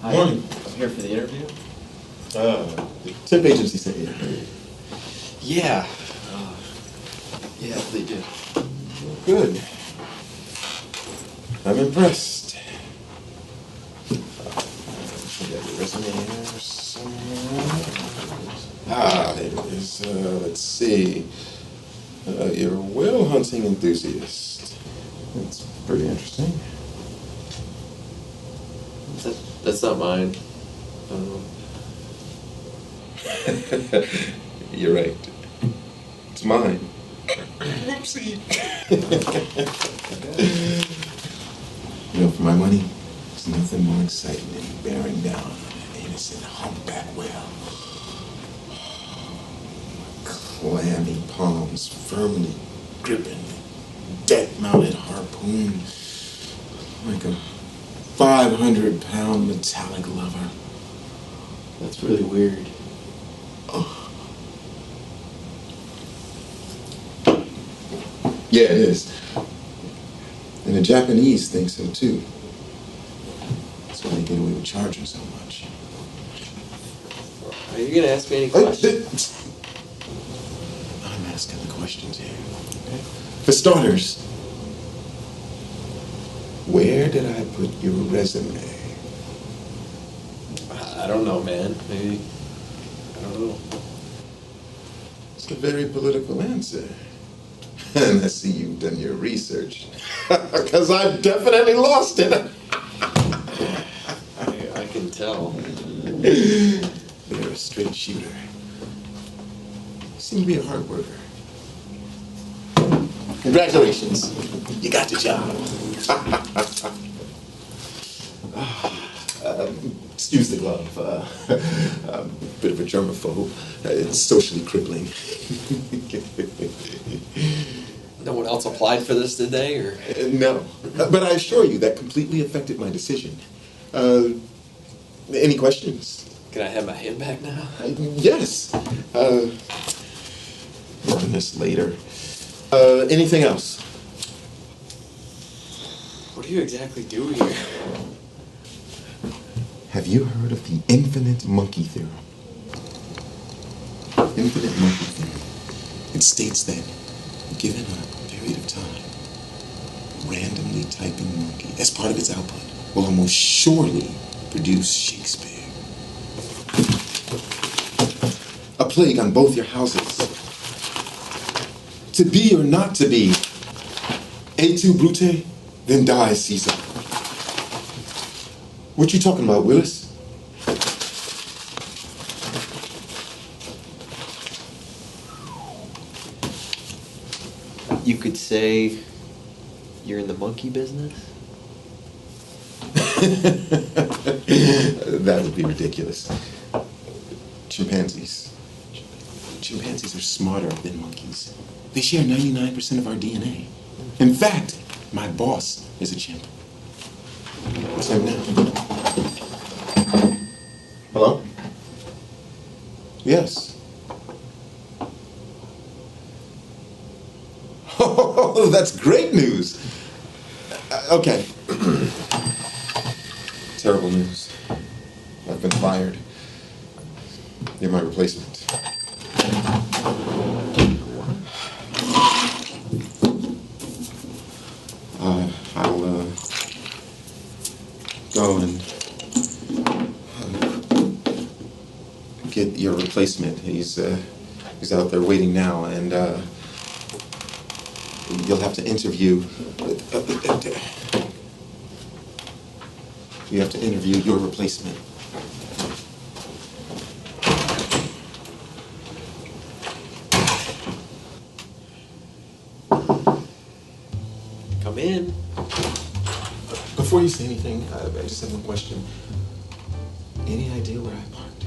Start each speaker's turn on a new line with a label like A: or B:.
A: Hi.
B: Morning.
A: I'm here for the interview.
B: The temp agency sent you.
A: Yeah. Yeah, they did.
B: Good. I'm impressed. I got your resume here somewhere. There it is. Let's see. You're a whale hunting enthusiast. That's pretty interesting.
A: That's not mine.
B: You're right. It's mine. Whoopsie. You know, for my money, there's nothing more exciting than bearing down on an innocent humpback whale. Clammy palms firmly gripping the deck-mounted harpoon like a 500-pound metallic lover.
A: That's really weird.
B: Yeah, it is. And the Japanese think so too. That's why they get away with charging so much.
A: Are you gonna ask me any questions?
B: I'm asking the questions here. Okay? For starters, where did I put your resume?
A: I don't know, man. Maybe. I don't know.
B: It's a very political answer. And I see you've done your research. Because I've definitely lost it.
A: I can tell.
B: You're a straight shooter. You seem to be a hard worker. Congratulations. You got the job. Excuse the glove. Bit of a germaphobe. It's socially crippling.
A: No one else applied for this, did they? Or
B: No. But I assure you that completely affected my decision. Any questions?
A: can I have my handbag now?
B: Yes. More on this later. Anything else?
A: What do you exactly do here?
B: Have you heard of the infinite monkey theorem? Infinite monkey theorem. It states that, given a period of time, a randomly typing monkey, as part of its output, will almost surely produce Shakespeare. A plague on both your houses. To be or not to be, et tu Brute, then die Caesar. What you talking about, Willis?
A: You could say you're in the monkey business?
B: That would be ridiculous. Chimpanzees. Chimpanzees are smarter than monkeys. They share 99% of our DNA. In fact, my boss is a chimp. What's him now? Hello? Yes. Oh, that's great news. Okay. Terrible news. I've been fired. You're my replacement. I'll go and get your replacement. He's out there waiting now, and you'll have to interview. You have to interview your replacement.
A: Come in.
B: Before you say anything, I just have one question. Any idea where I parked?